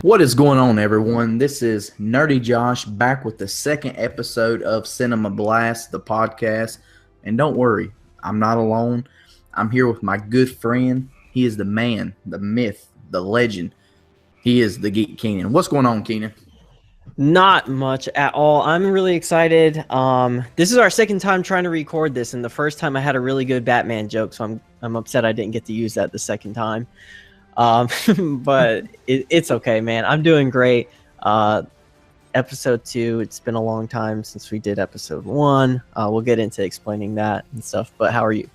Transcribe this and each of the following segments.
What is going on, everyone? This is Nerdy Josh back with the second episode of Cinema Blast, the podcast. And don't worry, I'm not alone. I'm here with my good friend. He is the man, the myth, the legend. He is the Geek Keenan. What's going on, Keenan? Not much at all. I'm really excited. This is our second time trying to record this, and the first time I had a really good Batman joke, so I'm upset I didn't get to use that the second time. But it's okay, man. I'm doing great. Episode 2, it's been a long time since we did episode 1. We'll get into explaining that and stuff, but how are you?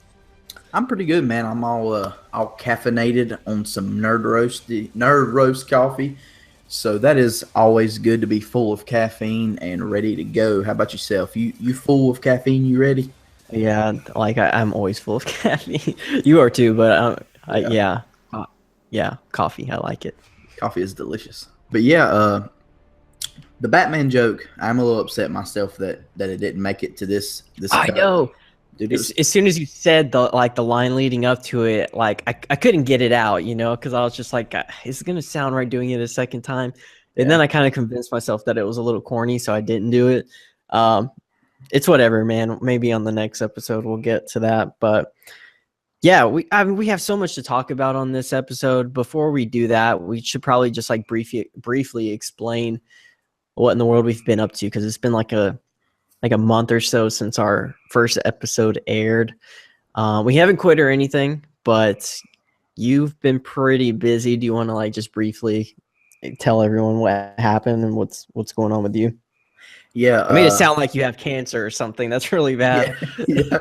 I'm pretty good, man. I'm all caffeinated on some nerd roast coffee. So that is always good to be full of caffeine and ready to go. How about yourself? You full of caffeine? You ready? Yeah, like I'm always full of caffeine. You are too, but yeah, coffee. I like it. Coffee is delicious. But yeah, the Batman joke, I'm a little upset myself that it didn't make it to this. I know. Dude, as soon as you said the line leading up to it, like I couldn't get it out, because I was just like, is it gonna sound right doing it a second time? And then I kind of convinced myself that it was a little corny, so I didn't do it. It's whatever, man. Maybe on the next episode we'll get to that. But yeah, we have so much to talk about on this episode. Before we do that, we should probably just like briefly explain what in the world we've been up to, because it's been like a month or so since our first episode aired. We haven't quit or anything, but you've been pretty busy. Do you want to just briefly tell everyone what happened and what's going on with you? Yeah. I made it sound like you have cancer or something. That's really bad. Yeah.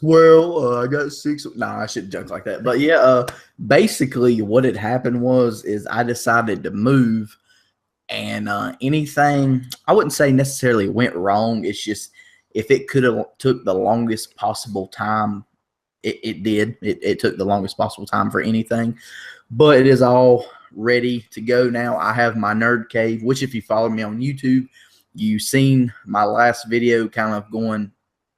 Well, I got 6. No, I shouldn't joke like that. But yeah, basically what had happened is I decided to move. And anything, I wouldn't say necessarily went wrong. It's just if it could have took the longest possible time, it did. It took the longest possible time for anything. But it is all ready to go now. I have my nerd cave, which if you follow me on YouTube, you've seen my last video kind of going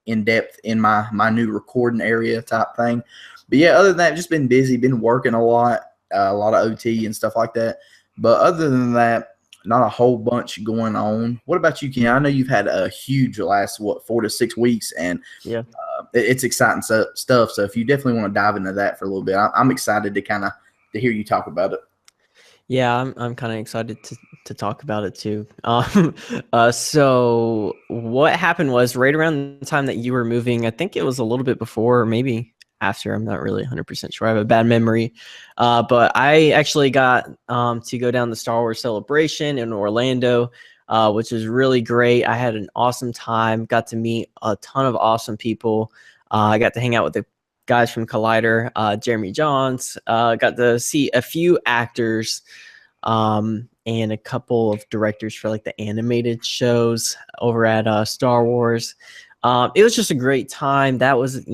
in depth in my new recording area type thing. But yeah, other than that, just been busy, been working a lot of OT and stuff like that. But other than that, not a whole bunch going on. What about you, Ken? I know you've had a huge last 4 to 6 weeks, and yeah, it's exciting stuff. So if you definitely want to dive into that for a little bit, I'm excited to hear you talk about it. Yeah, I'm kind of excited to talk about it too. So what happened was right around the time that you were moving. I think it was a little bit before, or maybe after. I'm not really 100% sure. I have a bad memory. But I actually got to go down the Star Wars Celebration in Orlando, which was really great. I had an awesome time. Got to meet a ton of awesome people. I got to hang out with the guys from Collider, Jeremy Johns. Got to see a few actors and a couple of directors for the animated shows over at Star Wars. It was just a great time. That was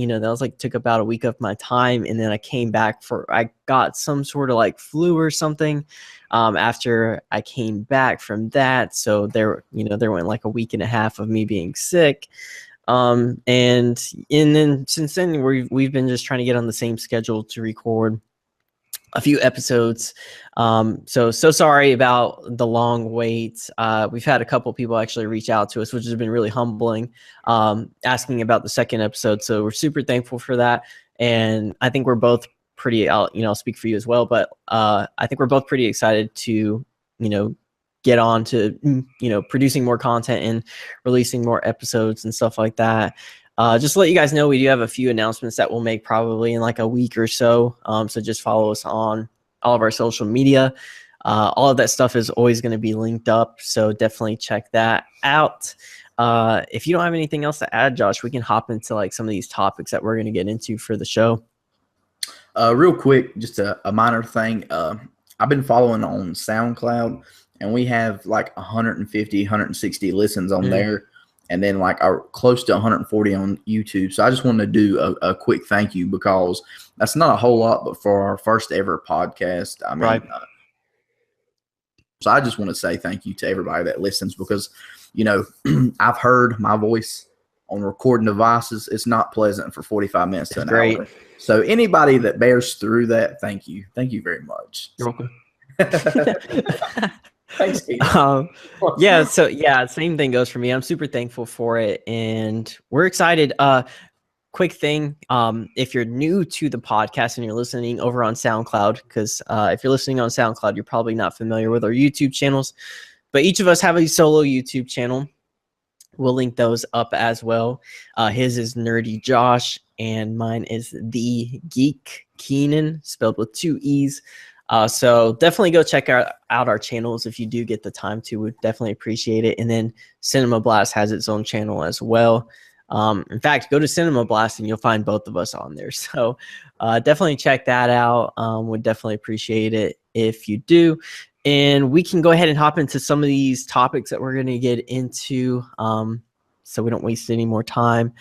took about a week of my time, and then I came back I got some sort of flu or something after I came back from that. So there went a week and a half of me being sick. And then since then we've been just trying to get on the same schedule to record a few episodes. So sorry about the long wait. We've had a couple people actually reach out to us, which has been really humbling, asking about the second episode. So we're super thankful for that. And I think we're both pretty, I'll speak for you as well, but I think we're both pretty excited to, get on to, producing more content and releasing more episodes and stuff like that. Just to let you guys know, we do have a few announcements that we'll make probably in a week or so. So just follow us on all of our social media. All of that stuff is always going to be linked up. So definitely check that out. If you don't have anything else to add, Josh, we can hop into some of these topics that we're going to get into for the show. Real quick, just a minor thing. I've been following on SoundCloud, and we have 150, 160 listens on there. And then close to 140 on YouTube. So I just wanted to do a quick thank you, because that's not a whole lot, but for our first ever podcast, I mean, right. So I just want to say thank you to everybody that listens, because, I've heard my voice on recording devices. It's not pleasant for 45 minutes to an hour. So anybody that bears through that, thank you. Thank you very much. You're welcome. Thanks, Keith. Yeah, so yeah, same thing goes for me. I'm super thankful for it, and we're excited. Quick thing, if you're new to the podcast and you're listening over on SoundCloud, because if you're listening on SoundCloud, you're probably not familiar with our YouTube channels, but each of us have a solo YouTube channel. We'll link those up as well. His is Nerdy Josh, and mine is The Geek Keenan, spelled with 2 E's. So definitely go check out our channels if you do get the time to. We'd definitely appreciate it. And then Cinema Blast has its own channel as well. In fact, go to Cinema Blast and you'll find both of us on there. So definitely check that out. Would definitely appreciate it if you do. And we can go ahead and hop into some of these topics that we're going to get into, so we don't waste any more time.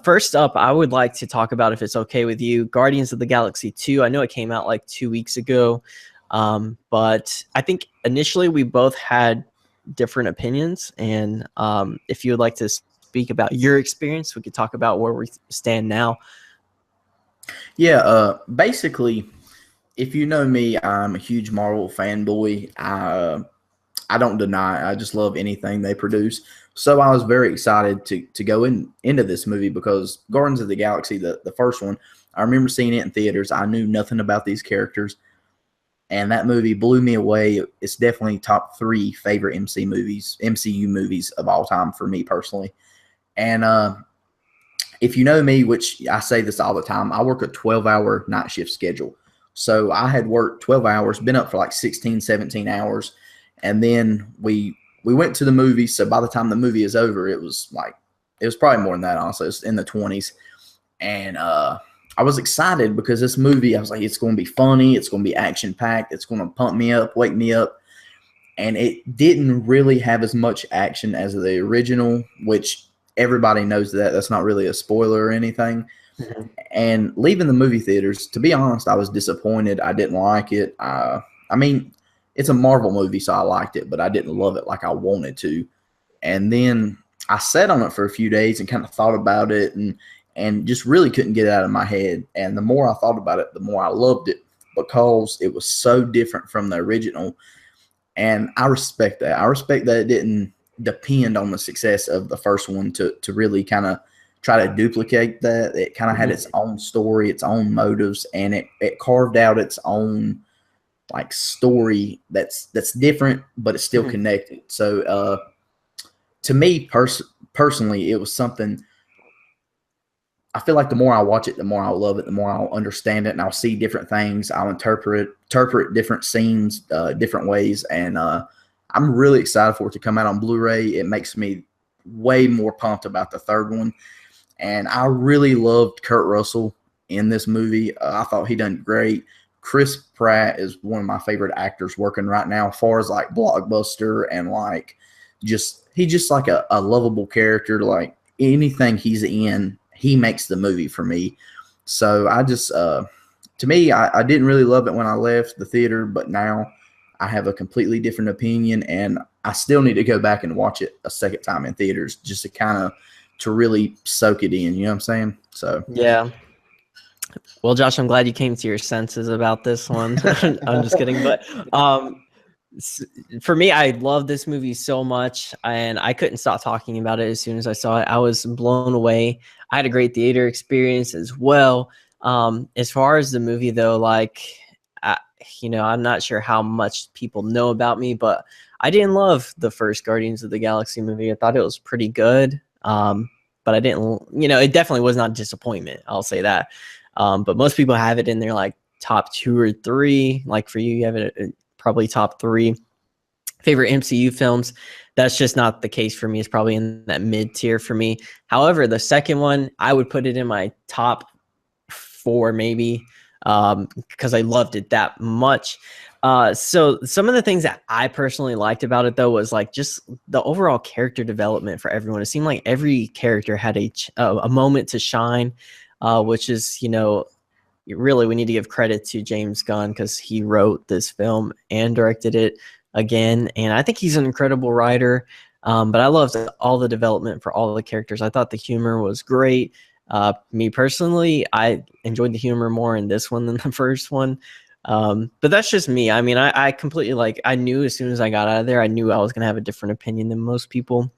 First up, I would like to talk about, if it's okay with you, Guardians of the Galaxy 2. I know it came out like 2 weeks ago, but I think initially we both had different opinions. And if you would like to speak about your experience, we could talk about where we stand now. Yeah, basically, if you know me, I'm a huge Marvel fanboy. I don't deny it. I just love anything they produce. So I was very excited to go into this movie because Guardians of the Galaxy, the first one, I remember seeing it in theaters. I knew nothing about these characters, and that movie blew me away. It's definitely top 3 favorite MCU movies of all time for me personally. And if you know me, which I say this all the time, I work a 12-hour night shift schedule. So I had worked 12 hours, been up for like 16, 17 hours. And then we went to the movie. So by the time the movie is over, it was probably more than that, honestly. It was in the 20s. And I was excited because this movie, I was like, it's going to be funny. It's going to be action packed. It's going to pump me up, wake me up. And it didn't really have as much action as the original, which everybody knows that. That's not really a spoiler or anything. Mm-hmm. And leaving the movie theaters, to be honest, I was disappointed. I didn't like it. I mean, it's a Marvel movie, so I liked it, but I didn't love it like I wanted to. And then I sat on it for a few days and kind of thought about it and just really couldn't get it out of my head. And the more I thought about it, the more I loved it because it was so different from the original. And I respect that. I respect that it didn't depend on the success of the first one to really kind of try to duplicate that. It kind of had its own story, its own motives, and it carved out its own like story that's different, but it's still connected. So to me personally, it was something. I feel like the more I watch it, the more I'll love it, the more I'll understand it, and I'll see different things. I'll interpret different scenes different ways, and I'm really excited for it to come out on Blu-ray. It makes me way more pumped about the third one. And I really loved Kurt Russell in this movie. I thought he done great. Chris Pratt is one of my favorite actors working right now, as far as like blockbuster and like he's just like a lovable character. Like anything he's in, he makes the movie for me. So I just, to me, I didn't really love it when I left the theater, but now I have a completely different opinion, and I still need to go back and watch it a second time in theaters just to kind of to really soak it in. You know what I'm saying? So yeah. Well, Josh, I'm glad you came to your senses about this one. I'm just kidding, but for me, I love this movie so much, and I couldn't stop talking about it as soon as I saw it. I was blown away. I had a great theater experience as well. As far as the movie, though, like, I'm not sure how much people know about me, but I didn't love the first Guardians of the Galaxy movie. I thought it was pretty good, but I didn't. It definitely was not a disappointment. I'll say that. But most people have it in their like top 2 or 3. Like for you have it probably top 3 favorite MCU films. That's just not the case for me. It's probably in that mid tier for me. However, the second one, I would put it in my top 4 maybe, because I loved it that much. So some of the things that I personally liked about it, though, was like just the overall character development for everyone. It seemed like every character had a moment to shine, which is, really we need to give credit to James Gunn because he wrote this film and directed it again. And I think he's an incredible writer. But I loved all the development for all the characters. I thought the humor was great. Me personally, I enjoyed the humor more in this one than the first one. But that's just me. I mean, I completely like, I knew as soon as I got out of there, I knew I was gonna have a different opinion than most people.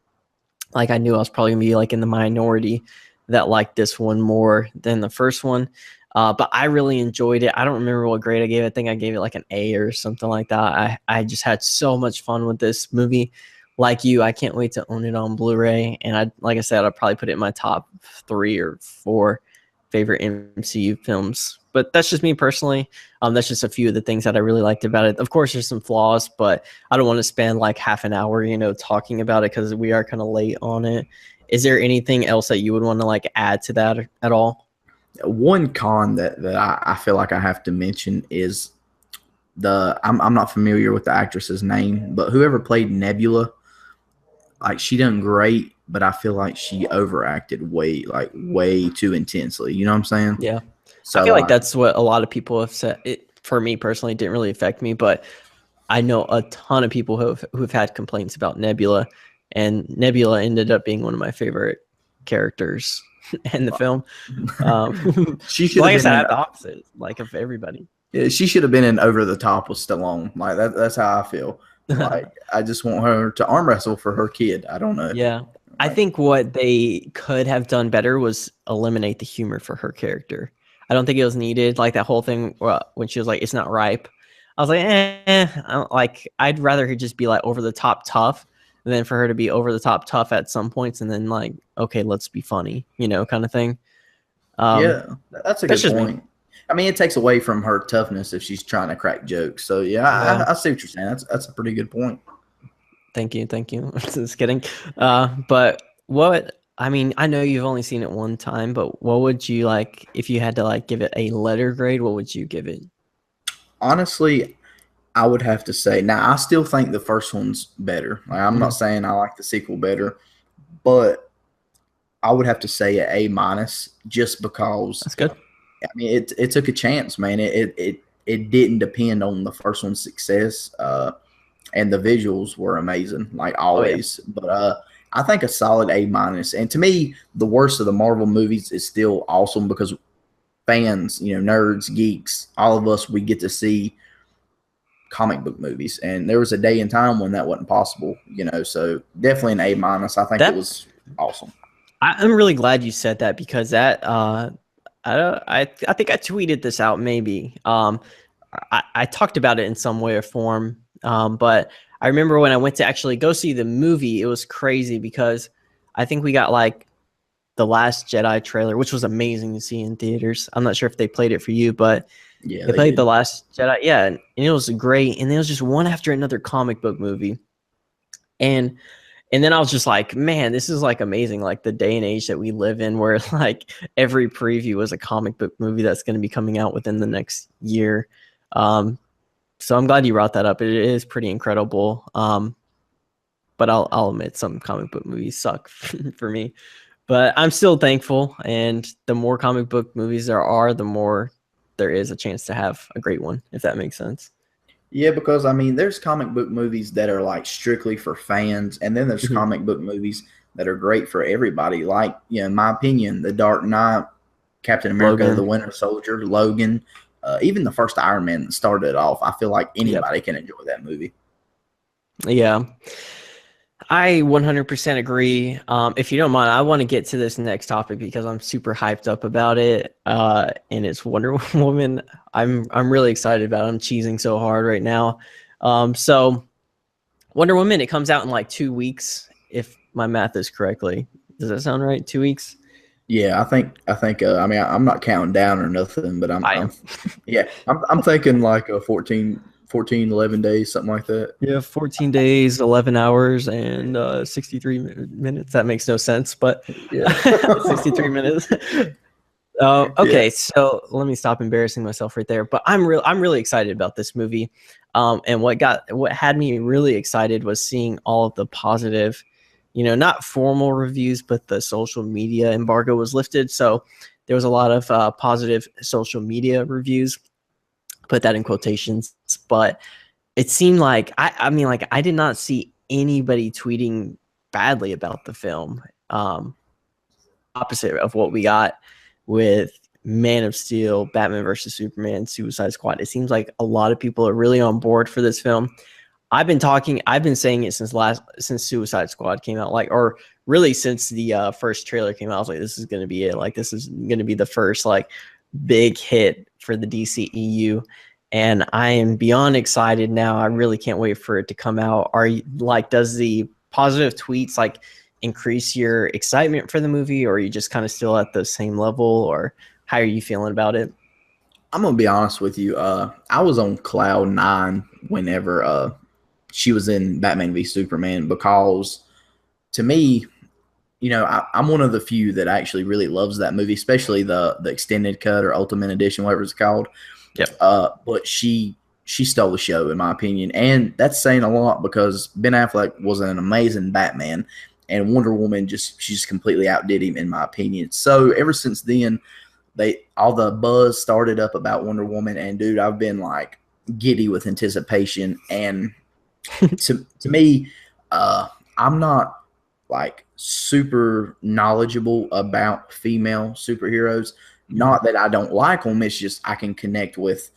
Like I knew I was probably gonna be like in the minority that liked this one more than the first one. But I really enjoyed it. I don't remember what grade I gave it. I think I gave it like an A or something like that. I just had so much fun with this movie. Like you, I can't wait to own it on Blu-ray. And like I said, I'll probably put it in my top 3 or 4 favorite MCU films. But that's just me personally. That's just a few of the things that I really liked about it. Of course, there's some flaws, but I don't want to spend like half an hour, talking about it because we are kind of late on it. Is there anything else that you would want to like add to that at all? One con that I feel like I have to mention is I'm not familiar with the actress's name, but whoever played Nebula, like she done great, but I feel like she overacted way too intensely. You know what I'm saying? Yeah. I So feel like that's what a lot of people have said. It, for me personally, it didn't really affect me, but I know a ton of people who've had complaints about Nebula, and Nebula ended up being one of my favorite characters in the film. she should Like I have said, been I in. have the opposite, like of everybody. Yeah, she should have been in Over the Top with Stallone. Like that's how I feel. Like I just want her to arm wrestle for her kid. I don't know. Yeah. I Like think what they could have done better was eliminate the humor for her character. I don't think it was needed. Like that whole thing when she was like, "It's not ripe." I was like, I don't, like I'd rather her just be like over the top tough than for her to be over the top tough at some points and then like, okay, let's be funny, kind of thing. Um, yeah, that's a that's good just me. point. I mean, it takes away from her toughness if she's trying to crack jokes. So yeah, Yeah. I see what you're saying. That's a pretty good point. Thank you. Thank you. Just kidding. But what, I mean, I know you've only seen it one time, but what would you like if you had to like give it a letter grade? What would you give it? Honestly, I would have to say now I still think the first one's better. Like, I'm not Mhm. saying I like the sequel better, but I would have to say an A minus just because That's good. I mean it took a chance, man. It didn't depend on the first one's success, and the visuals were amazing, like Oh yeah. always. But I think a solid A minus. And to me, the worst of the Marvel movies is still awesome because fans, nerds, geeks, all of us, we get to see comic book movies. And there was a day and time when that wasn't possible, So definitely an A minus. I think it That was awesome. I'm really glad you said that because that I think I tweeted this out maybe. I talked about it in some way or form. But I remember when I went to actually go see the movie, it was crazy because I think we got like the Last Jedi trailer, which was amazing to see in theaters. I'm not sure if they played it for you, but Yeah, they they played the did. Last Jedi. Yeah, and it was great. And it was just one after another comic book movie. And then I was just like, man, this is like amazing. Like the day and age that we live in where like every preview is a comic book movie that's going to be coming out within the next year. Um, so I'm glad you brought that up. It is pretty incredible. But I'll admit some comic book movies suck for me. But I'm still thankful. And the more comic book movies there are, the more there is a chance to have a great one, if that makes sense. Yeah, because I mean, there's comic book movies that are like strictly for fans, and then there's Mhm. comic book movies that are great for everybody. Like, in my opinion, The Dark Knight, Captain America, The Logan. Winter Soldier, Logan, even the first Iron Man that started it off. I feel like Yep. anybody can enjoy that movie. Yeah. I 100% agree. If you don't mind, I want to get to this next topic because I'm super hyped up about it. And it's Wonder Woman. I'm really excited about it. I'm cheesing so hard right now. So Wonder Woman, it comes out in like 2 weeks, if my math is correctly. Does that sound right? 2 weeks? Yeah, I think. I mean, I'm not counting down or nothing, but I am. yeah, I'm thinking like a 14, 11 days, something like that. Yeah, 14 days, 11 hours, and 63 minutes. That makes no sense, but Yeah, 63 minutes. Oh, yeah. okay. So let me stop embarrassing myself right there. But I'm really excited about this movie. And what had me really excited was seeing all of the positive, not formal reviews, but the social media embargo was lifted. So there was a lot of positive social media reviews. Put that in quotations. But it seemed like I mean, like I did not see anybody tweeting badly about the film. Opposite of what we got with Man of Steel, Batman versus Superman, Suicide Squad. It seems like a lot of people are really on board for this film. I've been saying it since Suicide Squad came out, like, or really since the first trailer came out. I was like, this is gonna be it. Like, this is gonna be the first like big hit for the DCEU, and I am beyond excited now. I really can't wait for it to come out. Are you like, does the positive tweets like increase your excitement for the movie, or are you just kind of still at the same level, or how are you feeling about it? I'm gonna be honest with you. I was on cloud nine whenever she was in Batman v Superman, because to me, I'm one of the few that actually really loves that movie, especially the extended cut or Ultimate Edition, whatever it's called. Yep. But she stole the show, in my opinion, and that's saying a lot, because Ben Affleck was an amazing Batman, and Wonder Woman she just completely outdid him, in my opinion. So ever since then, all the buzz started up about Wonder Woman, and dude, I've been like giddy with anticipation. And to me, I'm not like super knowledgeable about female superheroes. Not that I don't like them, it's just I can connect with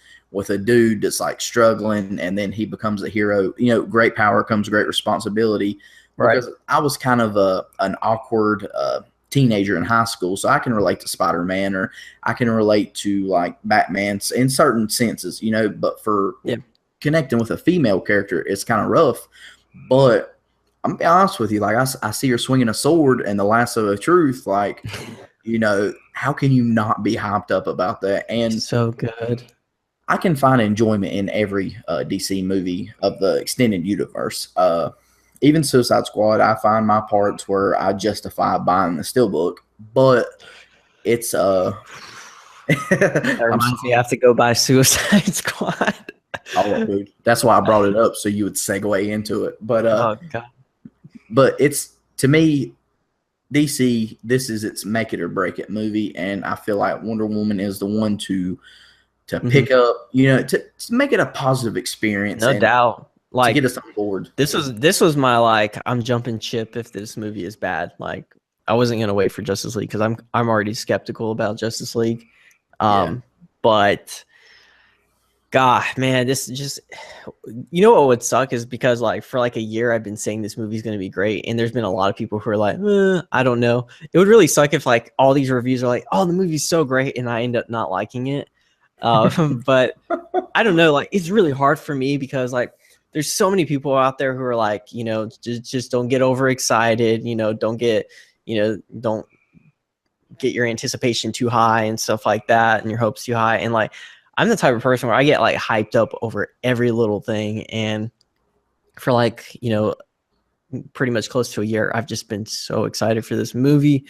a dude that's like struggling, and then he becomes a hero. Great power comes great responsibility. Because Right. I was kind of an awkward teenager in high school, so I can relate to Spider-Man, or I can relate to like Batman in certain senses, but for connecting with a female character, it's kind of rough. But I'm gonna be honest with you, like I see her swinging a sword and the lasso of truth, like, how can you not be hyped up about that? And So good. I can find enjoyment in every DC movie of the extended universe. Even Suicide Squad, I find my parts where I justify buying the steelbook, but it's That I'm reminds me, I have to go buy Suicide Squad. oh, dude, that's why I brought it up, so you would segue into it. Oh god. But it's, to me, DC, this is its make it or break it movie, and I feel like Wonder Woman is the one to pick up, to make it a positive experience, No and doubt. to Like, get us on board. this was my like, I'm jumping ship if this movie is bad. Like, I wasn't gonna wait for Justice League because I'm already skeptical about Justice League. But God, man, this just, what would suck is because like for like a year I've been saying this movie's gonna be great, and there's been a lot of people who are like, I don't know. It would really suck if like all these reviews are like, oh, the movie's so great, and I end up not liking it. But I don't know, like, it's really hard for me because like there's so many people out there who are like, just don't get overexcited, don't get your anticipation too high and stuff like that, and your hopes too high. And like, I'm the type of person where I get like hyped up over every little thing. And for like, pretty much close to a year, I've just been so excited for this movie.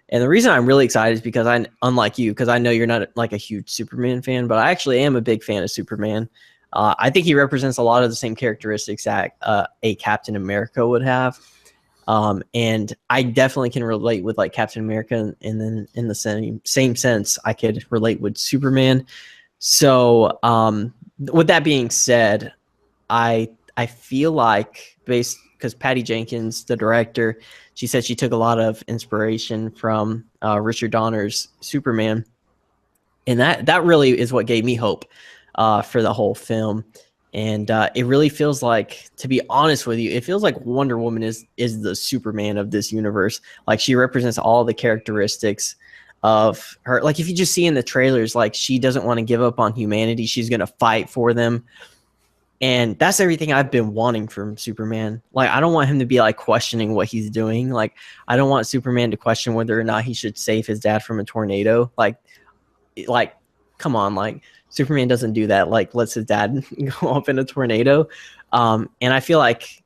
And the reason I'm really excited is because unlike you, because I know you're not like a huge Superman fan, but I actually am a big fan of Superman. I think he represents a lot of the same characteristics that a Captain America would have. And I definitely can relate with like Captain America, and then in the same sense, I could relate with Superman. So with that being said, I feel like, because Patty Jenkins, the director, she said she took a lot of inspiration from Richard Donner's Superman, and that really is what gave me hope for the whole film. And it really feels like, to be honest with you, it feels like Wonder Woman is the Superman of this universe. Like, she represents all the characteristics of her. Like, if you just see in the trailers, like, she doesn't want to give up on humanity. She's going to fight for them. And that's everything I've been wanting from Superman. Like, I don't want him to be like questioning what he's doing. Like, I don't want Superman to question whether or not he should save his dad from a tornado. Like, come on, like, Superman doesn't do that. Like, lets his dad go up in a tornado. And I feel like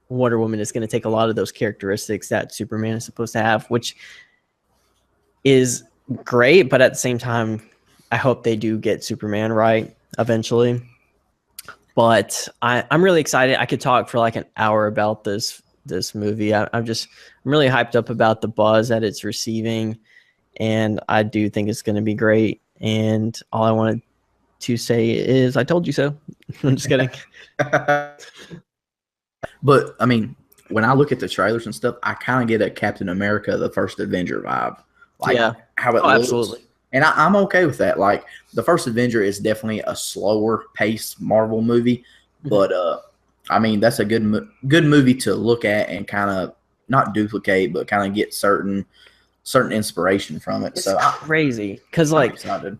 Wonder Woman is going to take a lot of those characteristics that Superman is supposed to have, which is great. But at the same time, I hope they do get Superman right eventually. But I'm really excited. I could talk for like an hour about this movie. I'm really hyped up about the buzz that it's receiving, and I do think it's going to be great. And all I wanted to say is, I told you so. I'm just kidding. But I mean, when I look at the trailers and stuff, I kind of get a Captain America: The First Avenger vibe, like Yeah. how it Oh, looks absolutely. and I'm okay with that. Like the first Avenger is definitely a slower paced Marvel movie, but I mean that's a good movie to look at and kind of not duplicate, but kind of get certain inspiration from it. It's So crazy because I'm like excited.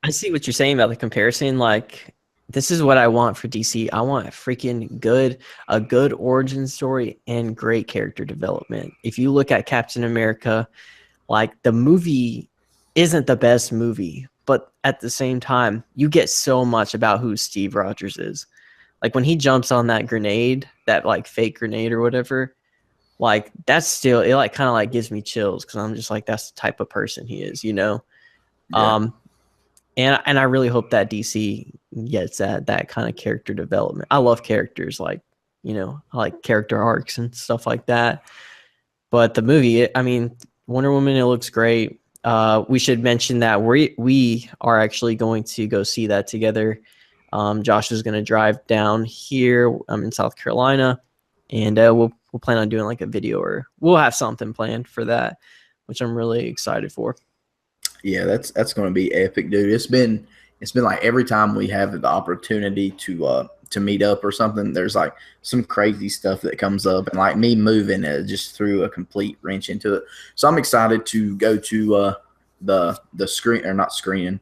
I see what you're saying about the comparison. Like, this is what I want for DC. I want a good origin story and great character development. If you look at Captain America, like the movie isn't the best movie, but at the same time, you get so much about who Steve Rogers is. Like when he jumps on that grenade, that like fake grenade or whatever, like that's still it like kind of like gives me chills because I'm just like that's the type of person he is, you know. Yeah. Um, and I really hope that DC gets that kind of character development. I love characters like, you know, I like character arcs and stuff like that. But the movie, I mean, Wonder Woman, it looks great. We should mention that we are actually going to go see that together. Josh is going to drive down here. I'm in South Carolina, and we'll plan on doing like a video or we'll have something planned for that, which I'm really excited for. Yeah, that's going to be epic, dude. It's been like every time we have the opportunity to meet up or something, there's like some crazy stuff that comes up, and like me moving just threw a complete wrench into it. So I'm excited to go to the screen or not screening.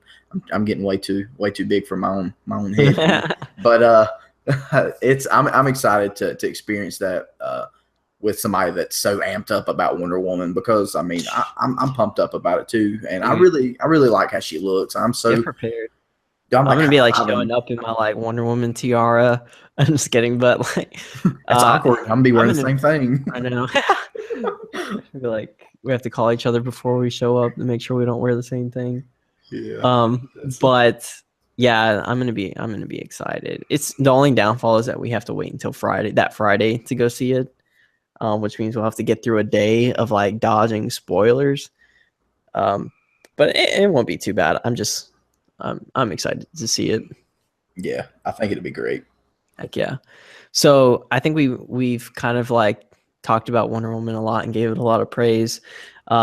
I'm getting way too big for my own head, but I'm excited to experience that. With somebody that's so amped up about Wonder Woman because I mean I'm pumped up about it too, and I really like how she looks. I'm so Get prepared. I'm I'm gonna be like high-fiving. showing up in my like Wonder Woman tiara. I'm just kidding, but like, That's awkward. I'm gonna be wearing the gonna, same thing. I know. Be like, we have to call each other before we show up to make sure we don't wear the same thing. Yeah. But yeah, I'm gonna be excited. It's the only downfall is that we have to wait until that Friday to go see it, which means we'll have to get through a day of like dodging spoilers. But it won't be too bad. I'm excited to see it. Yeah, I think it'd be great. Heck yeah. So I think we've kind of like talked about Wonder Woman a lot and gave it a lot of praise.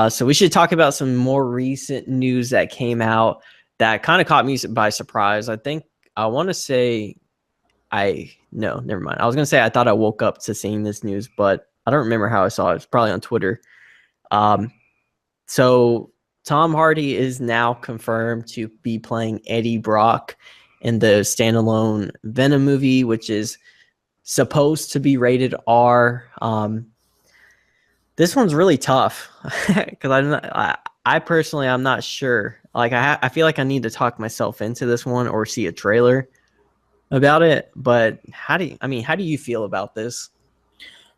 So we should talk about some more recent news that came out that kind of caught me by surprise. I think I want to say no, never mind. I was gonna say I thought I woke up to seeing this news, but I don't remember how I saw it. It's probably on Twitter. So Tom Hardy is now confirmed to be playing Eddie Brock in the standalone Venom movie, which is supposed to be rated R. This one's really tough because I personally I'm not sure. Like I feel like I need to talk myself into this one or see a trailer about it. But how do you feel about this?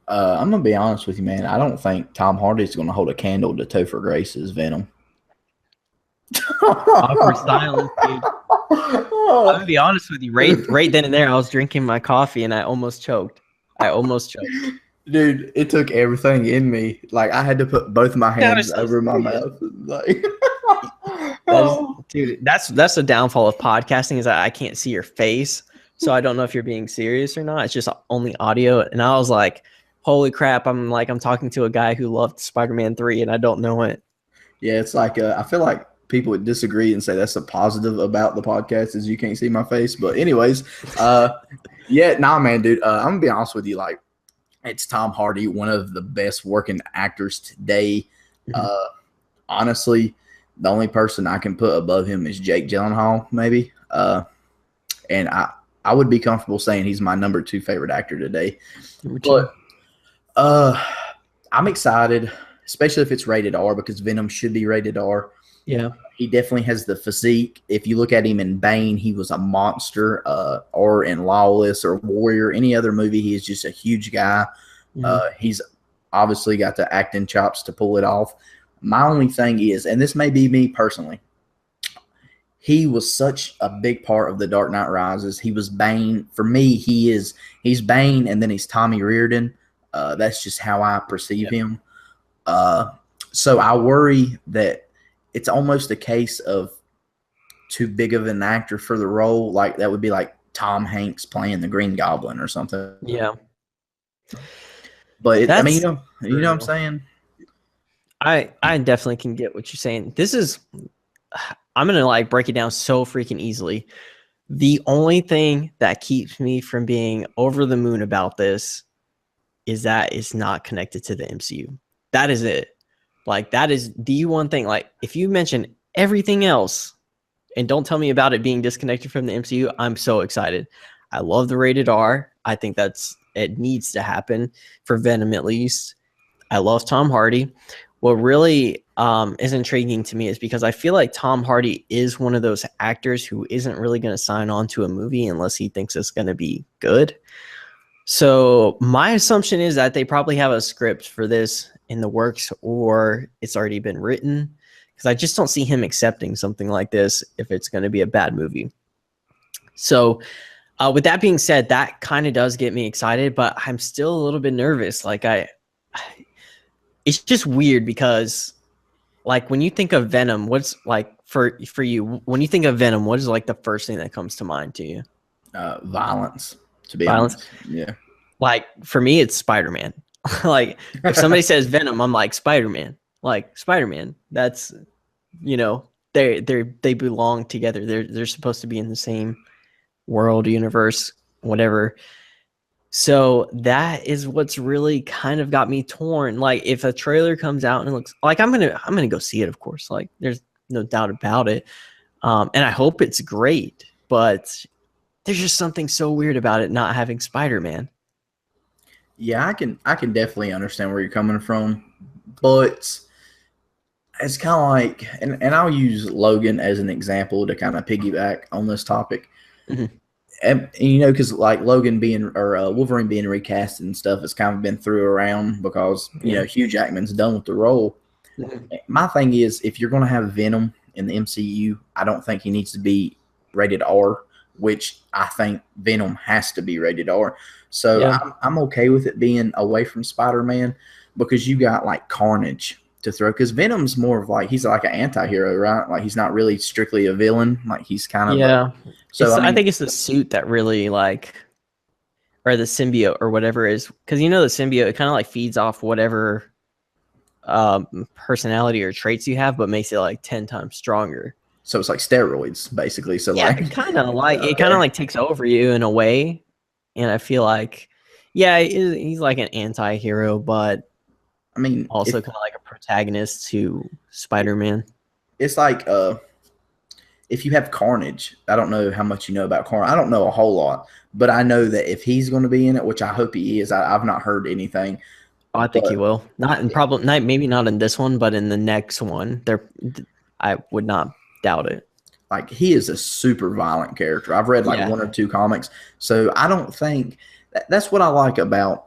I'm gonna be honest with you, man. I don't think Tom Hardy's gonna hold a candle to Topher Grace's Venom. Awkward silence, dude. I'm gonna be honest with you. Right then and there, I was drinking my coffee and I almost choked. Dude, it took everything in me. Like I had to put both my hands over my mouth. Like, dude, that's the downfall of podcasting is that I can't see your face, so I don't know if you're being serious or not. It's just only audio, and I was like, "Holy crap!" I'm talking to a guy who loved Spider-Man 3, and I don't know it. Yeah, it's like I feel like people would disagree and say that's a positive about the podcast is you can't see my face. But anyways, yeah, nah, man, dude. I'm gonna be honest with you, like. It's Tom Hardy, one of the best working actors today. Honestly, the only person I can put above him is Jake Gyllenhaal, maybe. And I would be comfortable saying he's my number 2 favorite actor today. But I'm excited, especially if it's rated R because Venom should be rated R. Yeah. He definitely has the physique. If you look at him in Bane, he was a monster. Or in Lawless or Warrior, any other movie, he is just a huge guy. He's obviously got the acting chops to pull it off. My only thing is, and this may be me personally, he was such a big part of The Dark Knight Rises. He was Bane. For me, he's Bane, and then he's Tommy Riordan. That's just how I perceive him. So I worry that it's almost a case of too big of an actor for the role. Like that would be like Tom Hanks playing the Green Goblin or something. Yeah. But I mean, you know what I'm saying? I definitely can get what you're saying. This is I'm gonna like break it down so freaking easily. The only thing that keeps me from being over the moon about this is that it's not connected to the MCU. That is it. Like, that is the one thing. Like, if you mention everything else and don't tell me about it being disconnected from the MCU, I'm so excited. I love the rated R. I think it needs to happen for Venom at least. I love Tom Hardy. What really is intriguing to me is because I feel like Tom Hardy is one of those actors who isn't really going to sign on to a movie unless he thinks it's going to be good. So my assumption is that they probably have a script for this in the works, or it's already been written, because I just don't see him accepting something like this if it's going to be a bad movie. So with that being said, that kind of does get me excited, but I'm still a little bit nervous. Like, it's just weird because, like, when you think of Venom, what's like for you, when you think of Venom, what is like the first thing that comes to mind to you? Violence, to be Violence. honest. Yeah. Like, for me, it's Spider-Man. Like, if somebody says Venom, I'm like, Spider-Man. Like, Spider-Man. That's, they belong together. They're supposed to be in the same world, universe, whatever. So that is what's really kind of got me torn. Like, if a trailer comes out and it looks like, I'm gonna go see it, of course. Like, there's no doubt about it. And I hope it's great, but there's just something so weird about it not having Spider-Man. Yeah, I can definitely understand where you're coming from, but it's kind of like, and I'll use Logan as an example to kind of piggyback on this topic. Mhm. And because like Logan being or Wolverine being recast and stuff has kind of been threw around because Hugh Jackman's done with the role. Mhm. My thing is, if you're going to have Venom in the MCU, I don't think he needs to be rated R, which I think Venom has to be rated R. So Yeah. I'm okay with it being away from Spider-Man because you got like Carnage to throw. Because Venom's more of like, he's like an anti-hero, right? Like, he's not really strictly a villain. Like, he's kind of Yeah. so I think it's the suit that really, like, or the symbiote or whatever is, because the symbiote, it kind of like feeds off whatever personality or traits you have, but makes it like 10 times stronger. So it's like steroids, basically. So Yeah, like, kind of like okay. it kind of like takes over you in a way. And I feel like, yeah, he's like an anti-hero, but I mean, also kind of like a protagonist to Spider-Man. it's like if you have Carnage, I don't know how much you know about Carnage. I don't know a whole lot, but I know that if he's going to be in it, which I hope he is, I've not heard anything. Oh, I think he will. Not in probably not maybe not in this one, but in the next one. I would not doubt it. Like, he is a super violent character. I've read like one or two comics, so I don't think that's what I like about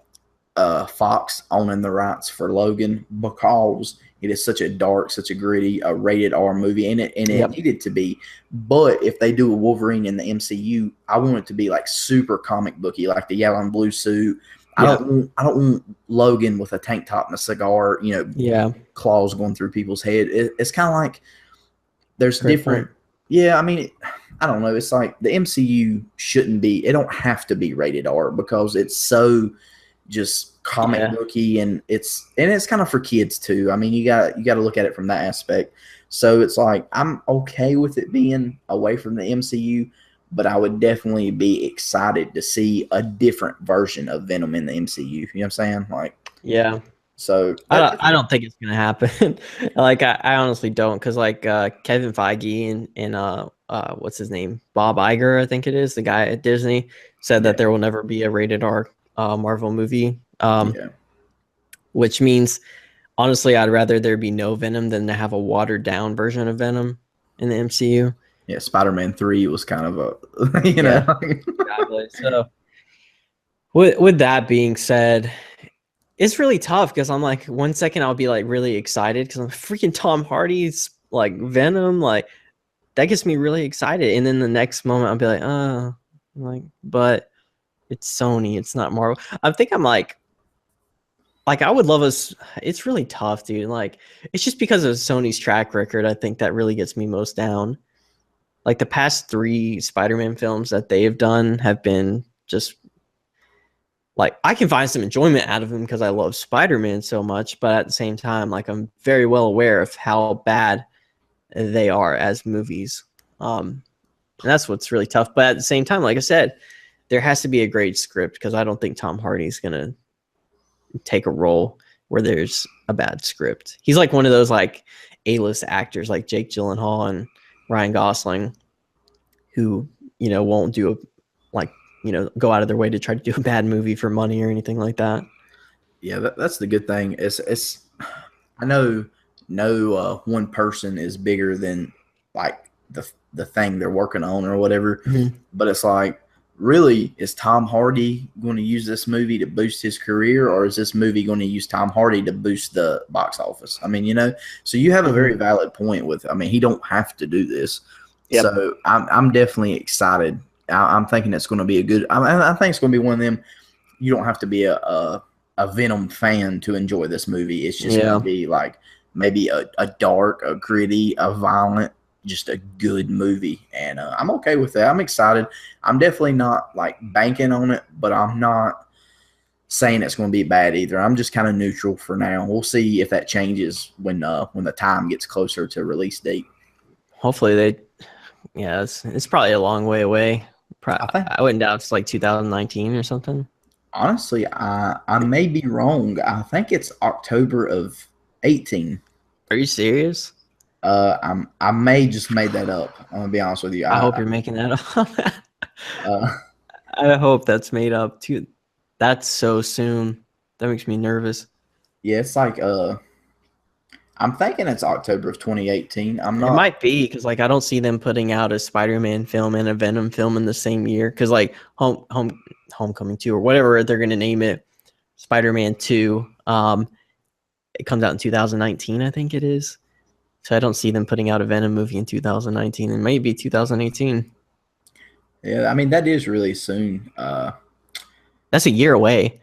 Fox owning the rights for Logan, because it is such a dark, such a gritty, rated R movie, and it needed to be. But if they do a Wolverine in the MCU, I want it to be like super comic booky, like the yellow and blue suit. I don't want Logan with a tank top and a cigar, claws going through people's head. It's kind of like there's different. Yeah, I mean, I don't know. It's like the MCU shouldn't be. It don't have to be rated R because it's so just comic booky, and it's kind of for kids too. I mean, you got to look at it from that aspect. So it's like, I'm okay with it being away from the MCU, but I would definitely be excited to see a different version of Venom in the MCU. You know what I'm saying? Like, yeah. So I don't think it's gonna happen. Like, I honestly don't, because like Kevin Feige and what's his name, Bob Iger, I think it is, the guy at Disney, said that there will never be a rated R Marvel movie. Which means, honestly, I'd rather there be no Venom than to have a watered down version of Venom in the MCU. Yeah, Spider-Man 3 was kind of a Exactly. So with that being said, it's really tough because I'm like, 1 second I'll be like really excited because I'm freaking Tom Hardy's like Venom, like that gets me really excited, and then the next moment I'll be like, oh, but it's Sony, it's not Marvel. I think I'm like I would love us. It's really tough, dude. Like, it's just because of Sony's track record. I think that really gets me most down. Like, the past 3 Spider-Man films that they have done have been just like, I can find some enjoyment out of them because I love Spider-Man so much, but at the same time, like, I'm very well aware of how bad they are as movies. And that's what's really tough. But at the same time, like I said, there has to be a great script because I don't think Tom Hardy's gonna take a role where there's a bad script. He's like one of those like A-list actors like Jake Gyllenhaal and Ryan Gosling who, won't do go out of their way to try to do a bad movie for money or anything like that. Yeah, that's the good thing. It's I know no one person is bigger than like the thing they're working on or whatever, but it's like, really, is Tom Hardy going to use this movie to boost his career, or is this movie going to use Tom Hardy to boost the box office? I mean, so you have a very valid point with, I mean, he don't have to do this. Yep. So I'm definitely excited. I'm thinking it's going to be a good, I think it's going to be one of them, you don't have to be a Venom fan to enjoy this movie. It's just going to be like maybe a dark, a gritty, a violent, just a good movie, and I'm okay with that. I'm excited. I'm definitely not like banking on it, but I'm not saying it's going to be bad either. I'm just kind of neutral for now. We'll see if that changes when the time gets closer to release date. Hopefully it's probably a long way away. I wouldn't doubt it's like 2019 or something. Honestly, I may be wrong. I think it's October of 18. Are you serious? I may just made that up. I'm gonna be honest with you. I hope you're making that up. I hope that's made up too. That's so soon. That makes me nervous. Yeah, it's like I'm thinking it's October of 2018. I'm not. It might be because like I don't see them putting out a Spider-Man film and a Venom film in the same year. Because like Homecoming 2 or whatever they're gonna name it, Spider-Man 2. It comes out in 2019, I think it is. So I don't see them putting out a Venom movie in 2019 and maybe 2018. Yeah, I mean that is really soon. That's a year away.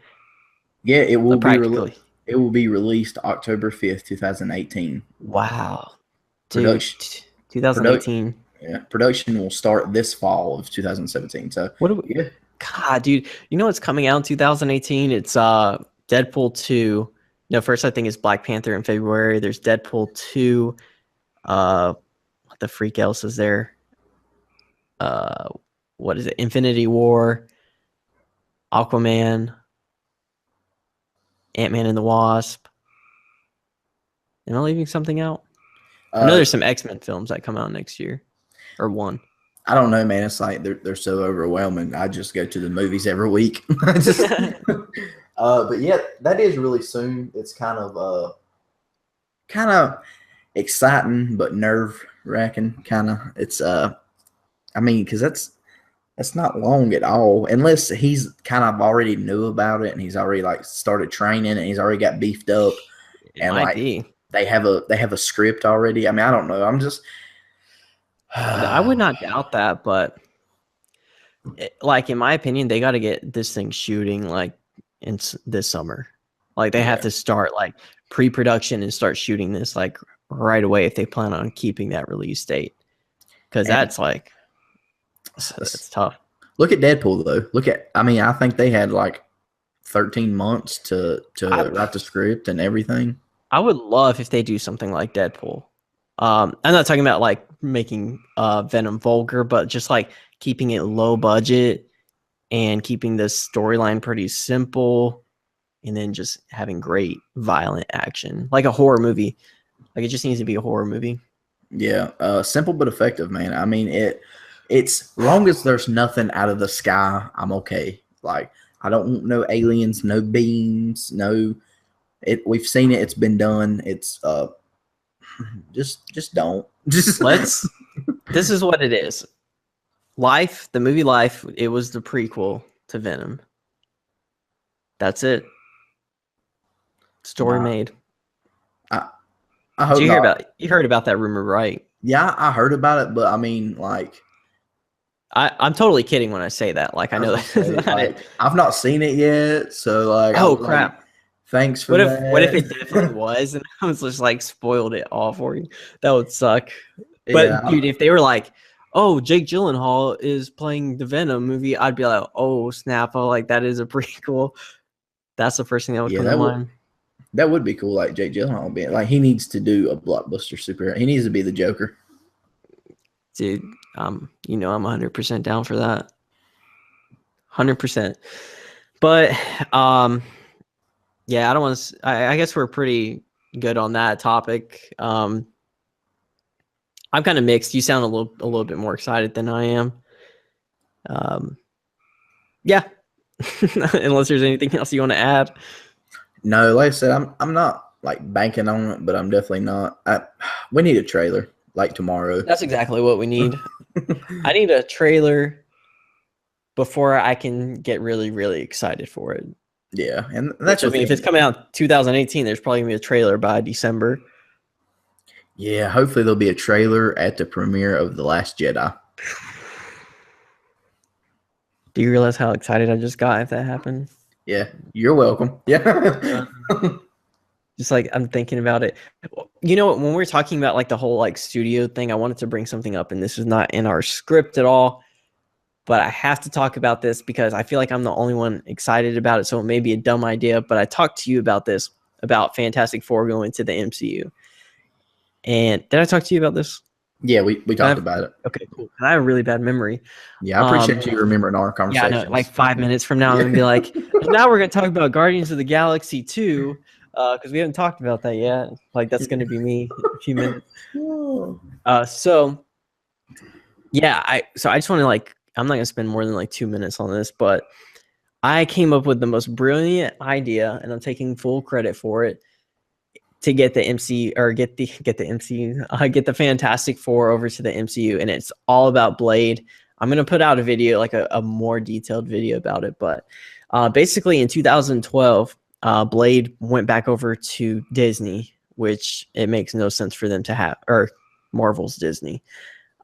Yeah, it will be it will be released October 5th, 2018. Wow. Production 2018. Production will start this fall of 2017. So God, dude, you know what's coming out in 2018? It's Deadpool 2. No, first I think it's Black Panther in February. There's Deadpool 2. What the freak else is there? What is it? Infinity War, Aquaman, Ant-Man and the Wasp. Am I leaving something out? I know there's some X-Men films that come out next year, or one. I don't know, man. It's like they're so overwhelming. I just go to the movies every week. But yeah, that is really soon. It's kind of exciting but nerve wracking. Kind of. It's I mean, because that's not long at all, unless he's kind of already knew about it and he's already like started training and he's already got beefed up. They have a script already. I mean, I don't know. I'm just. I would not doubt that, but like in my opinion, they got to get this thing shooting like in this summer. Like they have to start like pre-production and start shooting this like right away if they plan on keeping that release date, because that's like it's tough. Look at Deadpool though. I mean, I think they had like 13 months to write the script and everything. I would love if they do something like Deadpool. I'm not talking about like making Venom vulgar, but just like keeping it low budget and keeping the storyline pretty simple, and then just having great violent action, like a horror movie. Like it just needs to be a horror movie. Yeah, simple but effective, man. I mean, it's long as there's nothing out of the sky, I'm okay. Like I don't want no aliens, no beams, no. We've seen it. It's been done. It's just don't. Just let's. This is what it is. Life, the movie Life, it was the prequel to Venom. That's it. Story made. I hope you heard about that rumor, right? Yeah, I heard about it, but I mean, like, I'm totally kidding when I say that. Like, I know that. I've not seen it yet, so like. Oh crap! Thanks for that. What if it definitely was, and I was just like spoiled it all for you? That would suck. But dude, if they were like, "Oh, Jake Gyllenhaal is playing the Venom movie," I'd be like, "Oh snap! Oh, like that is a prequel." That's the first thing that would come to mind. That would be cool. Like Jake Gyllenhaal being like, he needs to do a blockbuster superhero. He needs to be the Joker. Dude, you know I'm 100% down for that. 100%. But yeah, I don't want to. I guess we're pretty good on that topic. I'm kind of mixed. You sound a little bit more excited than I am. Yeah. Unless there's anything else you want to add. No, like I said, I'm not like banking on it, but I'm definitely not. We need a trailer like tomorrow. That's exactly what we need. I need a trailer before I can get really, really excited for it. Yeah, and that's Which, I mean, if it's coming out 2018, there's probably gonna be a trailer by December. Yeah, hopefully there'll be a trailer at the premiere of The Last Jedi. Do you realize how excited I just got if that happened? Yeah, you're welcome. Yeah. Just like I'm thinking about it. You know, when we're talking about like the whole like studio thing, I wanted to bring something up, and this is not in our script at all, but I have to talk about this because I feel like I'm the only one excited about it. So it may be a dumb idea, but I talked to you about this, about Fantastic Four going to the MCU. And did I talk to you about this? Yeah, we talked about it. Okay, cool. I have a really bad memory. Yeah, I appreciate you remembering our conversation. Yeah, I know, like 5 minutes from now, I'm going to be like, now we're going to talk about Guardians of the Galaxy 2, because we haven't talked about that yet. Like, that's going to be me in a few minutes. So, yeah, I just want to, like, I'm not going to spend more than, like, 2 minutes on this, but I came up with the most brilliant idea, and I'm taking full credit for it, to get the MCU or get the MCU, get the Fantastic Four over to the MCU, and it's all about Blade. I'm gonna put out a video, like a more detailed video about it, but basically in 2012, Blade went back over to Disney, which it makes no sense for them to have, or Marvel's Disney.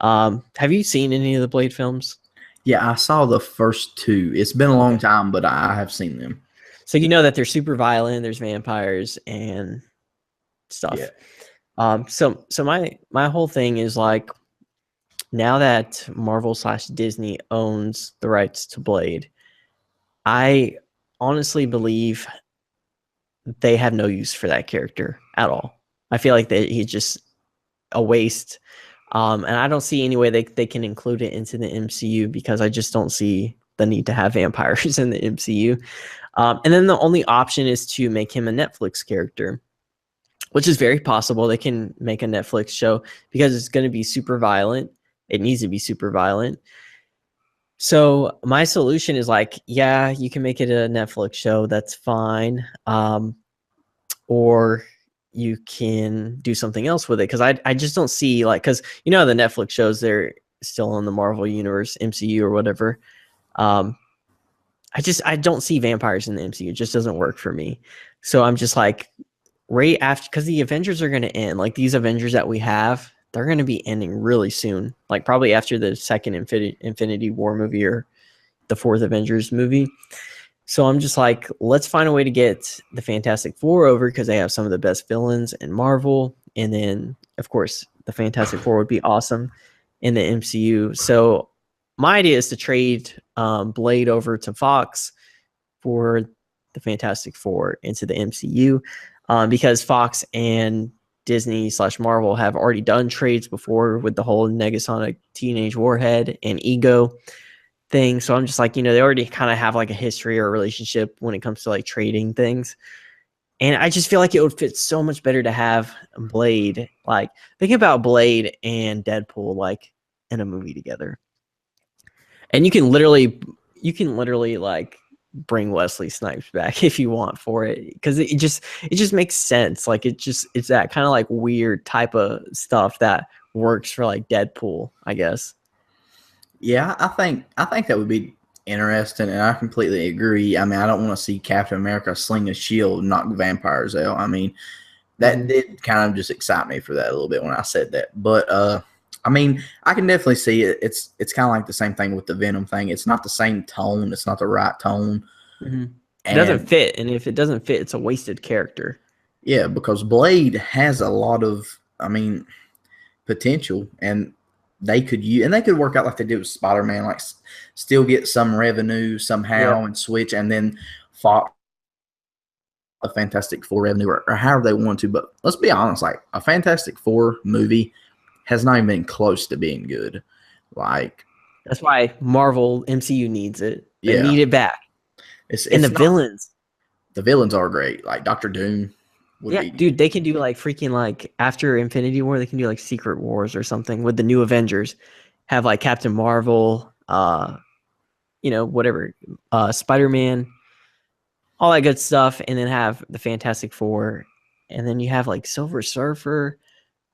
Have you seen any of the Blade films? Yeah, I saw the first two. It's been a long time, but I have seen them. So you know that they're super violent. There's vampires and stuff. Yeah. So my whole thing is like, now that Marvel/Disney owns the rights to Blade, I honestly believe they have no use for that character at all. I feel like he's just a waste. And I don't see any way they can include it into the MCU, because I just don't see the need to have vampires in the MCU. And then the only option is to make him a Netflix character, which is very possible. They can make a Netflix show because it's going to be super violent. It needs to be super violent. So my solution is like, yeah, you can make it a Netflix show. That's fine. Or you can do something else with it. Because I just don't see, like, because, you know, the Netflix shows, they're still in the Marvel Universe, MCU or whatever. I don't see vampires in the MCU. It just doesn't work for me. So I'm just like, right after, because the Avengers are going to end. Like, these Avengers that we have, they're going to be ending really soon. Like, probably after the second Infinity War movie or the fourth Avengers movie. So I'm just like, let's find a way to get the Fantastic Four over, because they have some of the best villains in Marvel. And then, of course, the Fantastic Four would be awesome in the MCU. So my idea is to trade Blade over to Fox for the Fantastic Four into the MCU, because Fox and Disney/Marvel have already done trades before with the whole Negasonic Teenage Warhead and Ego thing. So I'm just like, you know, they already kind of have like a history or a relationship when it comes to like trading things. And I just feel like it would fit so much better to have Blade. Like, think about Blade and Deadpool like in a movie together. And you can literally like bring Wesley Snipes back if you want for it, because it just makes sense. Like, it's that kind of like weird type of stuff that works for like Deadpool, I guess. Yeah, I think that would be interesting, and I completely agree. I mean, I don't want to see Captain America sling a shield and knock vampires out. I mean, that did kind of just excite me for that a little bit when I said that. But I mean, I can definitely see it. It's kind of like the same thing with the Venom thing. It's not the same tone. It's not the right tone. It doesn't fit, and if it doesn't fit, it's a wasted character. Yeah, because Blade has a lot of, I mean, potential, and they could work out like they did with Spider-Man, like still get some revenue somehow and switch, and then Fox a Fantastic Four revenue or however they want to. But let's be honest, like a Fantastic Four movie has not even been close to being good. Like, That's why Marvel MCU needs it. They yeah, need it back. it's And the not. villains. The villains are great. Like Doctor Doom would Yeah, be. dude, they can do like freaking like after Infinity War, they can do like Secret Wars or something with the new Avengers. Have like Captain Marvel, whatever, Spider-Man, all that good stuff, and then have the Fantastic Four, and then you have like Silver Surfer,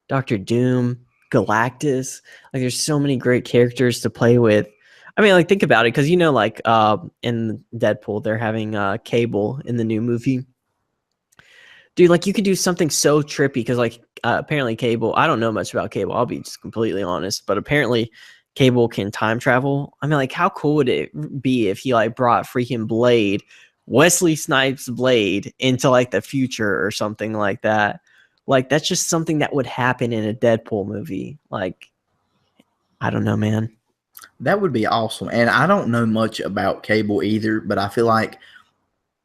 Doctor Doom, Galactus. Like, there's so many great characters to play with. I mean, like, think about it, because like in Deadpool, they're having Cable in the new movie. Dude, like, you could do something so trippy, because like apparently Cable. I don't know much about Cable. I'll be just completely honest, but apparently Cable can time travel. I mean, like, how cool would it be if he like brought freaking Blade, Wesley Snipes' Blade, into like the future or something like that? Like, that's just something that would happen in a Deadpool movie. Like, I don't know, man. That would be awesome. And I don't know much about Cable either, but I feel like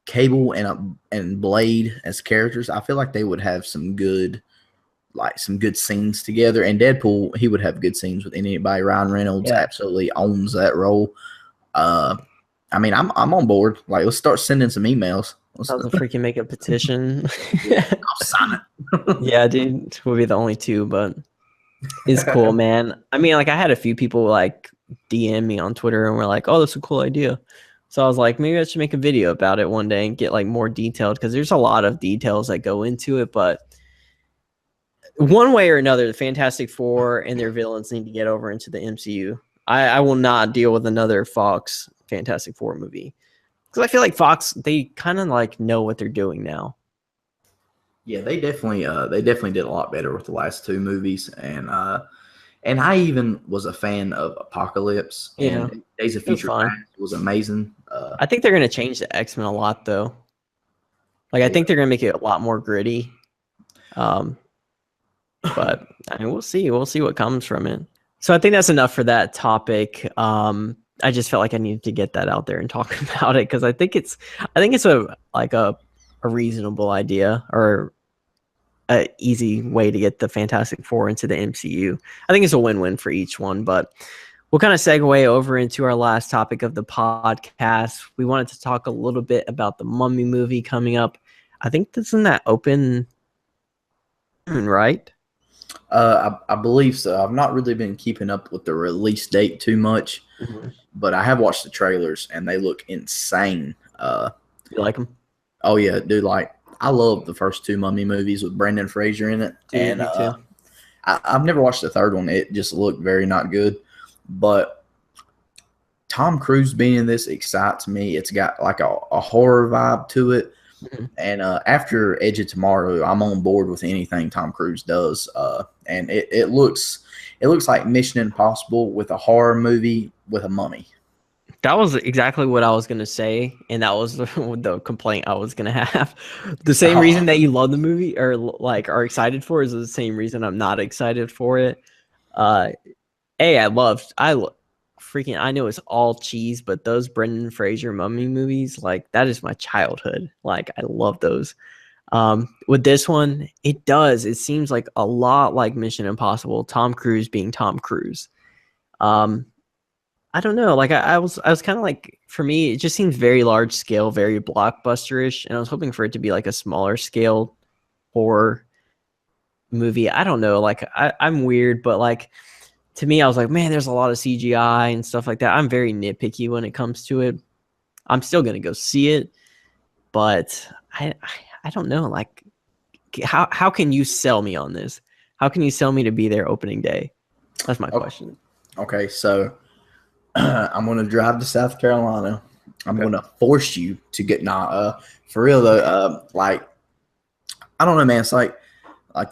Cable and Blade as characters, I feel like they would have some good scenes together. And Deadpool, he would have good scenes with anybody. Ryan Reynolds Yeah. absolutely owns that role. I mean, I'm on board. Like, let's start sending some emails. I'll freaking make a petition. I'll sign it. Yeah, dude, we'll be the only two, but it's cool, man. I mean, like, I had a few people like DM me on Twitter and were like, "Oh, that's a cool idea." So I was like, maybe I should make a video about it one day and get like more detailed, because there's a lot of details that go into it. But one way or another, the Fantastic Four and their villains need to get over into the MCU. I will not deal with another Fox Fantastic Four movie, because I feel like Fox, they kind of like know what they're doing now. Yeah, they definitely did a lot better with the last two movies, and I even was a fan of Apocalypse, Yeah, and Days of Future Past was amazing. I think they're gonna change the X-Men a lot, though. Like, I think they're gonna make it a lot more gritty. But I mean, we'll see. We'll see what comes from it. So I think that's enough for that topic. I just felt like I needed to get that out there and talk about it, because I think it's a reasonable idea, or a easy way to get the Fantastic Four into the MCU. I think it's a win-win for each one. But we'll kind of segue over into our last topic of the podcast. We wanted to talk a little bit about the Mummy movie coming up. I think that's in that open, right? I believe so. I've not really been keeping up with the release date too much, but I have watched the trailers and they look insane. You like them? Oh yeah, dude! Like, I love the first two Mummy movies with Brendan Fraser in it, Dude, and me too. I've never watched the third one. It just looked very not good, but Tom Cruise being in this excites me. It's got like a horror vibe to it. And after Edge of Tomorrow, I'm on board with anything Tom Cruise does. And it looks like Mission Impossible with a horror movie with a mummy. That was exactly what I was going to say, and that was the complaint I was going to have. The same reason that you love the movie, or like are excited for, is the same reason I'm not excited for it. I know it's all cheese, but those Brendan Fraser Mummy movies, like, that is my childhood. Like, I love those. With this one, it seems like a lot like Mission Impossible, Tom Cruise being Tom Cruise. I don't know. Like, I was kind of like, for me, it just seems very large scale, very blockbuster-ish, and I was hoping for it to be like a smaller scale horror movie. I don't know. Like, I'm weird, but like, to me, I was like, man, there's a lot of CGI and stuff like that. I'm very nitpicky when it comes to it. I'm still gonna go see it, but I don't know. Like, how can you sell me on this? How can you sell me to be there opening day? That's my question. Okay, so I'm gonna drive to South Carolina. I'm gonna force you to get for real though. Like, I don't know, man. It's like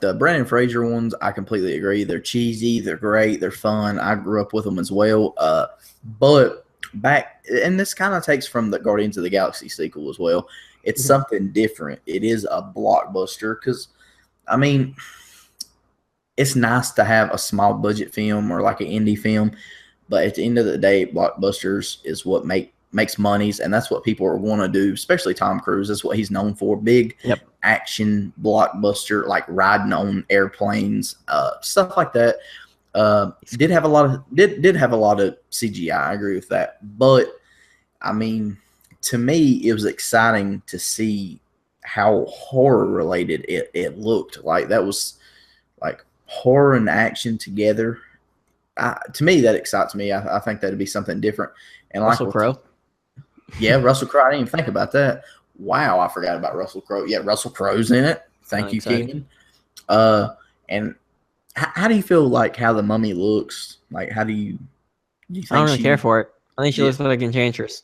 the Brendan Fraser ones. I completely agree. They're cheesy. They're great. They're fun. I grew up with them as well. But back, and this kind of takes from the Guardians of the Galaxy sequel as well. It's something different. It is a blockbuster because, I mean, it's nice to have a small budget film or like an indie film, but at the end of the day, blockbusters is what make makes monies, and that's what people are want to do. Especially Tom Cruise. That's what he's known for. Big Yep. action blockbuster, like riding on airplanes, stuff like that. Did have a lot of CGI. I agree with that, but I mean, to me, it was exciting to see how horror related it looked. Like that was like horror and action together. To me, that excites me. I think that'd be something different. And like Russell Crowe. Yeah, Russell Crowe. I didn't even think about that. Wow, I forgot about Russell Crowe. Yeah, Russell Crowe's in it. Thank you, Keegan. And how do you feel like how the mummy looks? Like, how do you think I don't really care for it. I think she looks like Enchantress.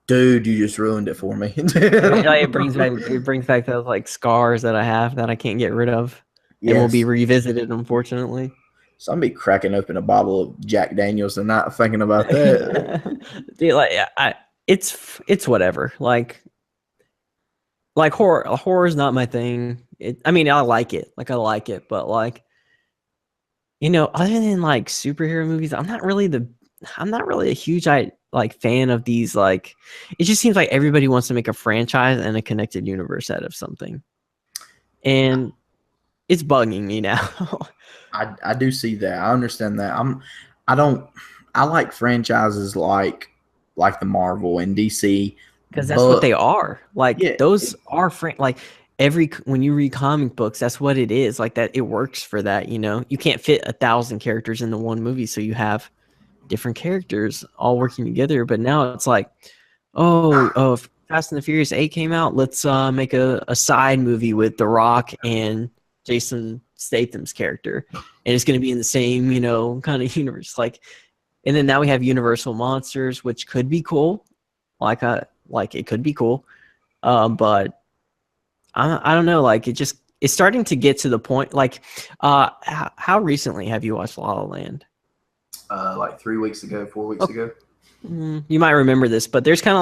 Dude, you just ruined it for me. It brings back those like scars that I have that I can't get rid of, and will be revisited, unfortunately. So I'm be cracking open a bottle of Jack Daniels and not thinking about that. Dude, like it's whatever. Like horror is not my thing. I mean, I like it. Like I like it, but like other than like superhero movies, I'm not really a huge fan of these. Like, it just seems like everybody wants to make a franchise and a connected universe out of something, and it's bugging me now. I do see that. I understand that. I like franchises like the Marvel and DC because that's what they are. Like those are like when you read comic books, that's what it is. Like that, it works for that. You can't fit 1,000 characters into one movie, so you have different characters all working together. But now it's like, oh, Fast and the Furious 8 came out, let's make a side movie with The Rock and Jason Statham's character, and it's going to be in the same kind of universe. Like, and then now we have Universal Monsters, which could be cool. Like it could be cool, but I don't know. Like it's starting to get to the point. Like, how recently have you watched La La Land? Like 3 weeks ago, 4 weeks ago. You might remember this, but there's kind of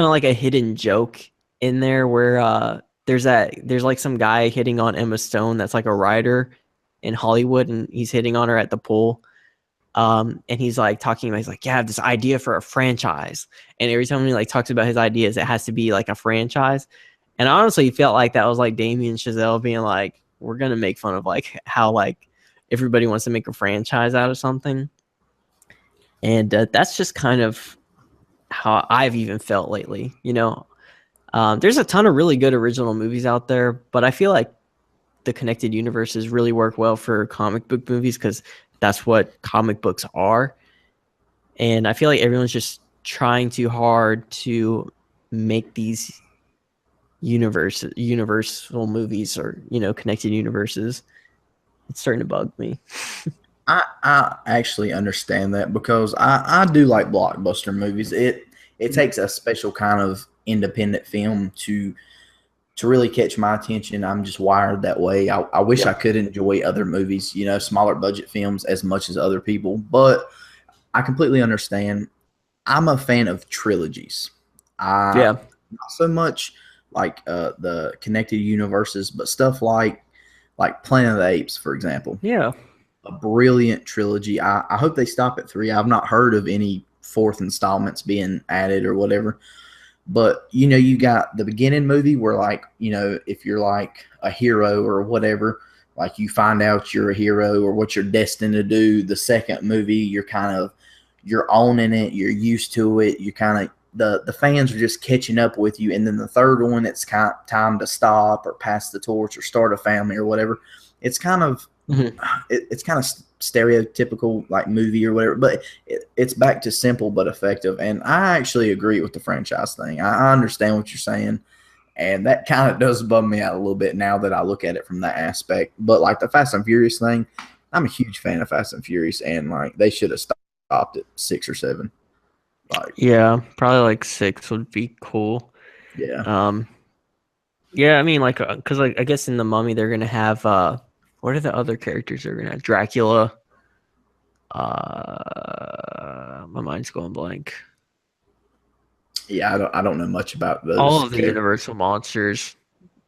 like a hidden joke in there where there's like some guy hitting on Emma Stone that's like a writer in Hollywood, and he's hitting on her at the pool. And he's like talking about, he's like, yeah, I have this idea for a franchise. And every time he like talks about his ideas, it has to be like a franchise. And I honestly felt like that was like Damien Chazelle being like, we're going to make fun of like how like everybody wants to make a franchise out of something. And that's just kind of how I've even felt lately. There's a ton of really good original movies out there, but I feel like the connected universes really work well for comic book movies because that's what comic books are. And I feel like everyone's just trying too hard to make these universal movies or, connected universes. It's starting to bug me. I actually understand that because I do like blockbuster movies. It takes a special kind of independent film to really catch my attention. I'm just wired that way. I wish I could enjoy other movies, smaller budget films as much as other people, but I completely understand. I'm a fan of trilogies. Not so much like the connected universes, but stuff like Planet of the Apes, for example. Yeah. A brilliant trilogy. I hope they stop at 3. I've not heard of any 4th installments being added or whatever. But, you got the beginning movie where, like, if you're like a hero or whatever, like you find out you're a hero or what you're destined to do. The second movie, you're owning it. You're used to it. You kind of, the fans are just catching up with you. And then the third one, it's kind of time to stop or pass the torch or start a family or whatever. It's kind of, it's kind of stereotypical like movie or whatever, but it's back to simple but effective. And I actually agree with the franchise thing. I understand what you're saying, and that kind of does bum me out a little bit now that I look at it from that aspect. But like the Fast and Furious thing, I'm a huge fan of Fast and Furious, and like they should have stopped at 6 or 7. Like, yeah, probably like 6 would be cool. Yeah. Yeah, I mean, like, because like I guess in the Mummy they're gonna have what are the other characters they're gonna have? Dracula. My mind's going blank. Yeah, I don't know much about those. All of the Universal monsters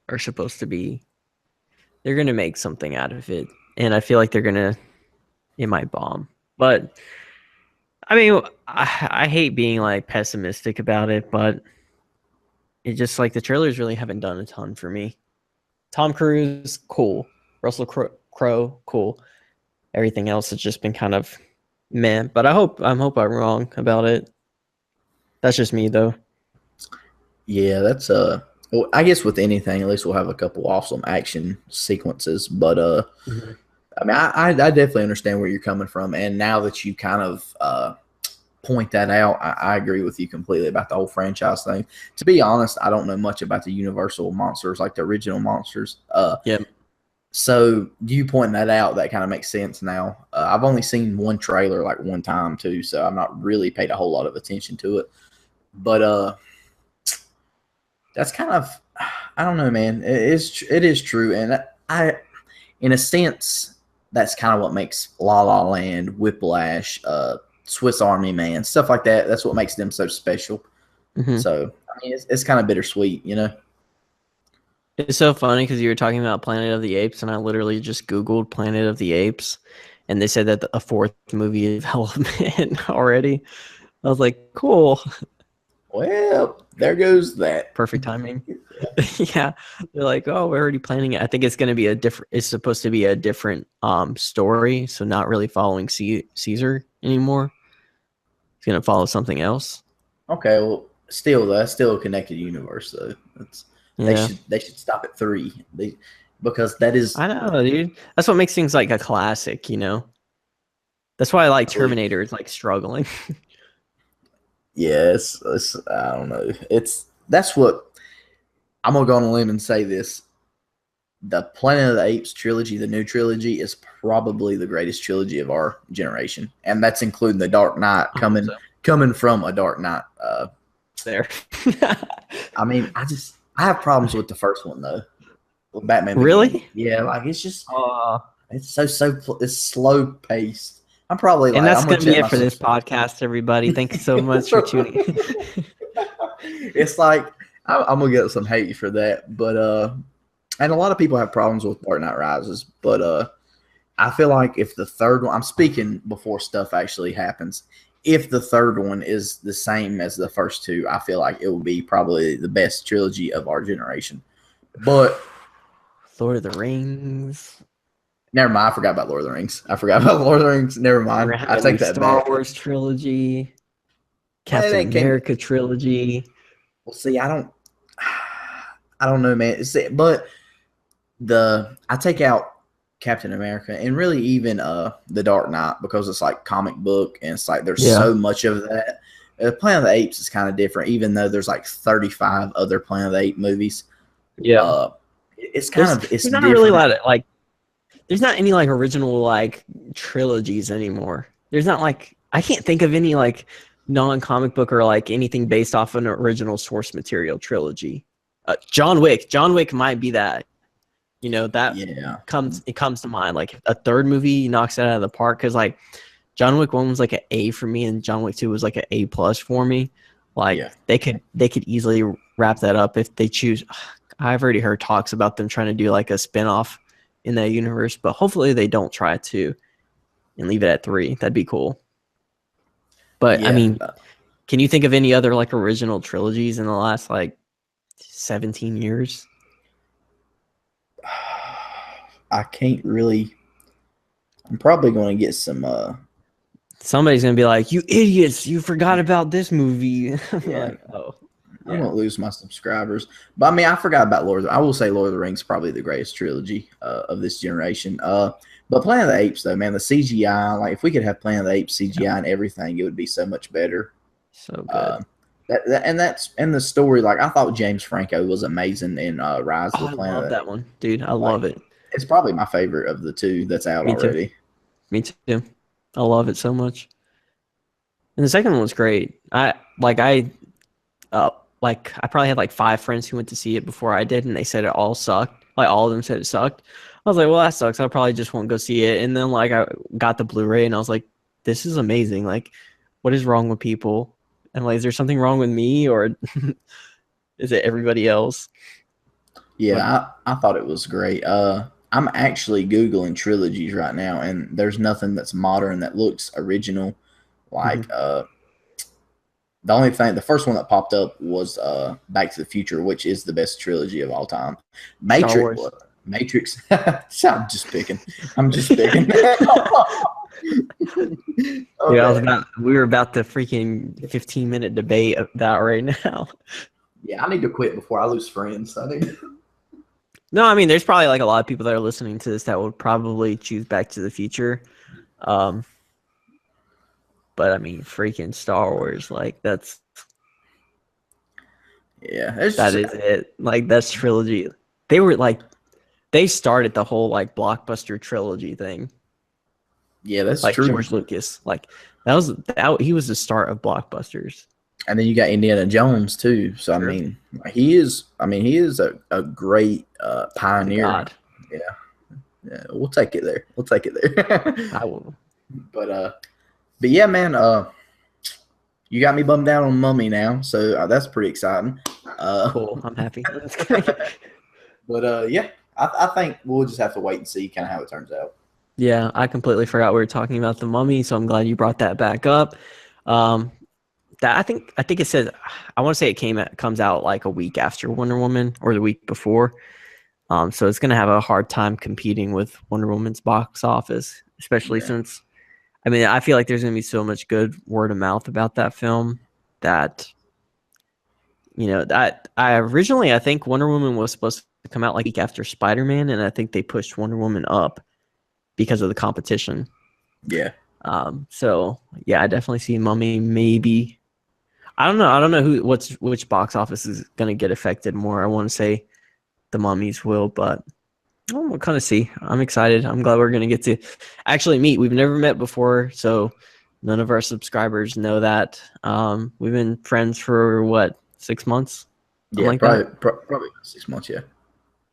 are supposed to be. They're gonna make something out of it, and I feel like it might bomb. But I mean, I hate being like pessimistic about it, but it just like the trailers really haven't done a ton for me. Tom Cruise, cool. Russell Crowe, cool. Everything else has just been kind of meh. But I'm wrong about it. That's just me though. Yeah, that's well, I guess with anything, at least we'll have a couple awesome action sequences. But Mhm. I mean, I definitely understand where you're coming from, and now that you kind of point that out, I agree with you completely about the whole franchise thing. To be honest, I don't know much about the Universal monsters, like the original monsters. Yeah. So you pointing that out, that kind of makes sense now. I've only seen one trailer like one time too, so I'm not really paid a whole lot of attention to it. But that's kind of, I don't know, man. It is true, and I, in a sense, that's kind of what makes La La Land, Whiplash, Swiss Army Man, stuff like that. That's what makes them so special. Hmm. So I mean, it's kind of bittersweet, you know. It's so funny because you were talking about Planet of the Apes, and I literally just Googled Planet of the Apes, and they said that a fourth movie is development already. I was like, cool, Well, there goes that. perfect timing. Yeah, they're like, oh, we're already planning it. I think it's gonna be a different. It's supposed to be a different story, so not really following Caesar anymore. It's gonna follow something else. Okay, well, still though, that's still a connected universe though. That's Yeah, they should stop at three. Because that is I know, dude. That's what makes things like a classic, you know. That's why I like absolutely. Terminator is like struggling. Yes, I don't know. It's that's what I'm gonna go on a limb and say this. The Planet of the Apes trilogy, the new trilogy, is probably the greatest trilogy of our generation, and that's including the Dark Knight I hope so. coming from a Dark Knight. There. I mean, I have problems with the first one though, with Batman Begins. Really? Yeah, like it's just Uh, it's it's slow paced. I'm probably and like that's I'm gonna going to be check it my for this subscribe. podcast, everybody. Thank you so much for tuning. It's like I'm gonna get some hate for that, but and a lot of people have problems with Dark Knight Rises, but I feel like if the third one, I'm speaking before stuff actually happens. If the third one is the same as the first two, I feel like it will be probably the best trilogy of our generation. But Lord of the Rings. never mind, I forgot about Lord of the Rings. I forgot about Lord of the Rings. Never We're mind. gonna have I a new take that Star back. Wars trilogy, Well, Captain they came. America trilogy. Well, see, I don't know, man. But I take out Captain America and really even the Dark Knight because it's like comic book and it's like there's Yeah. so much of that. Planet of the Apes is kind of different, even though there's like 35 other Planet of the Apes movies. Yeah. Uh, it's There's not really a different. lot of like there's not any like original like trilogies anymore. There's not like I can't think of any like non-comic book or like anything based off an original source material trilogy. John Wick. John Wick might be that. You know, that Yeah, comes to mind. Like a third movie knocks it out of the park because like John Wick 1 was like an A for me and John Wick 2 was like an A plus for me. Like yeah, they could easily wrap that up if they choose. I've already heard talks about them trying to do like a spin-off in that universe, but hopefully they don't try to and leave it at 3. That'd be cool. But I yeah. mean, can you think of any other like original trilogies in the last like 17 years? I can't really. I'm probably going to get some. Somebody's gonna be like, "You idiots! You forgot about this movie." Yeah, Like, oh, I'm yeah, gonna lose my subscribers. But I mean, I forgot about I will say Lord of the Rings is probably the greatest trilogy of this generation. But Planet of the Apes, though, man, the CGI, like if we could have Planet of the Apes CGI and everything, it would be so much better. so good. Uh, and the story, like I thought James Franco was amazing in Rise of Oh, the I Planet of love the that Apes. one, dude. I love Like it. it's probably my favorite of the two that's out Me too. already. Me too. I love it so much. And the second one was great. Uh, I probably had like 5 friends who went to see it before I did, and they said it all sucked. Like all of them said it sucked. I was like, well, that sucks. I probably just won't go see it. And then like I got the Blu-ray, and I was like, this is amazing. Like, what is wrong with people? And like, is there something wrong with me, or is it everybody else? But Yeah, I thought it was great. I'm actually Googling trilogies right now, and there's nothing that's modern that looks original Like the first one that popped up was Back to the Future, which is the best trilogy of all time. Star Wars. Matrix. I'm just picking. I'm just picking. Yeah, we were about to freaking 15-minute debate of that right now. Yeah, I need to quit before I lose friends. No, I mean, there's probably like a lot of people that are listening to this that would probably choose Back to the Future. But I mean, freaking Star Wars, like that is it. Like that's trilogy. They started the whole like blockbuster trilogy thing. Yeah, that's like true. George Lucas, like he was the start of blockbusters. And then you got Indiana Jones too. So Sure. I mean, he is a great pioneer. God. Yeah, we'll take it there. I will. But yeah, man. You got me bummed out on Mummy now, so that's pretty exciting. Cool. I'm happy. But yeah, I think we'll just have to wait and see kind of how it turns out. Yeah, I completely forgot we were talking about the Mummy, so I'm glad you brought that back up. That I think it says, I want to say it comes out like a week after Wonder Woman or the week before. So it's gonna have a hard time competing with Wonder Woman's box office, especially since, I mean, I feel like there's gonna be so much good word of mouth about that film that, you know, that I think Wonder Woman was supposed to come out like a week after Spider-Man, and I think they pushed Wonder Woman up because of the competition. Yeah. So yeah, I definitely see Mummy maybe. I don't know which box office is gonna get affected more. I want to say the Mummies will, but we'll kind of see. I'm excited. I'm glad we're gonna get to actually meet. We've never met before, so none of our subscribers know that. We've been friends for what, 6 months? Yeah, like probably 6 months. Yeah.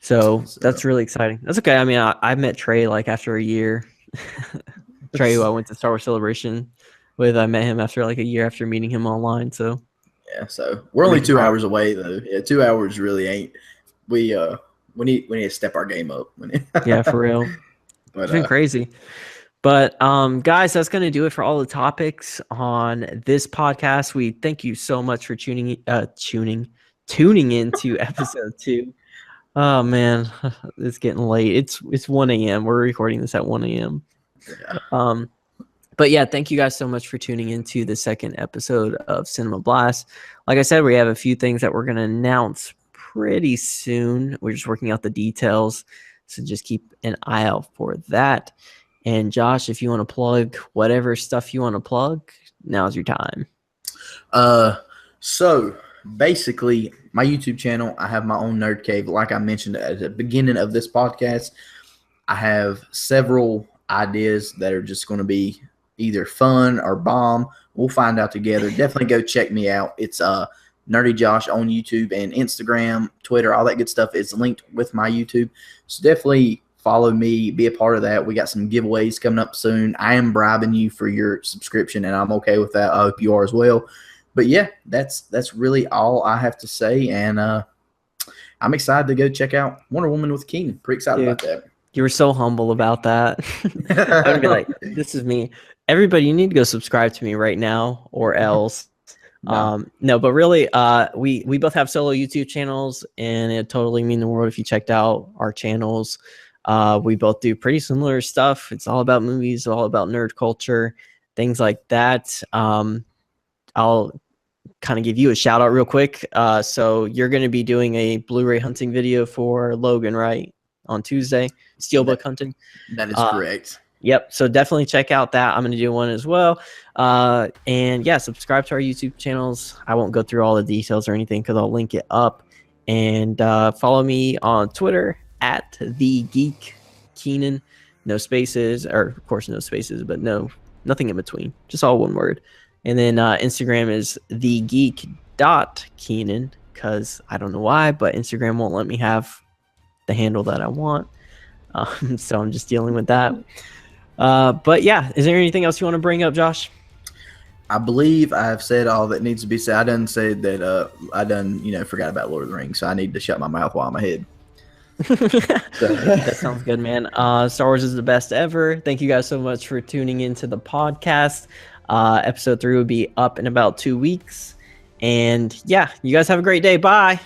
So that's really exciting. That's okay. I mean, I met Trey like after a year. Trey, who I went to Star Wars Celebration with, I met him after like a year after meeting him online. So yeah, so we're only 2 hours away though. Yeah, 2 hours really ain't. We need to step our game up. Yeah, for real. But it's been crazy. But guys, that's going to do it for all the topics on this podcast. We thank you so much for tuning into episode 2. Oh man, it's getting late. It's 1 a.m. We're recording this at 1 a.m. Yeah. But yeah, thank you guys so much for tuning into the second episode of Cinema Blast. Like I said, we have a few things that we're going to announce pretty soon. We're just working out the details, so just keep an eye out for that. And Josh, if you want to plug whatever stuff you want to plug, now's your time. So basically, my YouTube channel, I have my own nerd cave. Like I mentioned at the beginning of this podcast, I have several ideas that are just going to be either fun or bomb. We'll find out together. Definitely go check me out. It's Nerdy Josh on YouTube and Instagram, Twitter, all that good stuff is linked with my YouTube. So definitely follow me, be a part of that. We got some giveaways coming up soon. I am bribing you for your subscription, and I'm okay with that. I hope you are as well. But yeah, that's really all I have to say, and I'm excited to go check out Wonder Woman with Keenan. Pretty excited about that. You were so humble about that. I would be like, this is me. Everybody, you need to go subscribe to me right now or else. No, but really, we both have solo YouTube channels, and it totally mean the world if you checked out our channels. We both do pretty similar stuff. It's all about movies, all about nerd culture, things like that. I'll kind of give you a shout out real quick. So you're going to be doing a Blu-ray hunting video for Logan, right? On Tuesday, Steelbook hunting. That is correct. Yep. So definitely check out that. I'm going to do one as well. And yeah, subscribe to our YouTube channels. I won't go through all the details or anything because I'll link it up. And follow me on Twitter at the Geek Keenan. No spaces, or of course no spaces, but nothing in between. Just all one word. And then Instagram is thegeek.Keenan, because I don't know why, but Instagram won't let me have the handle that I want. So I'm just dealing with that. But yeah, is there anything else you want to bring up, Josh? I believe I have said all that needs to be said. I done said that I done, forgot about Lord of the Rings, so I need to shut my mouth while I'm ahead. That sounds good, man. Star Wars is the best ever. Thank you guys so much for tuning into the podcast. Episode 3 will be up in about 2 weeks. And yeah, you guys have a great day. Bye.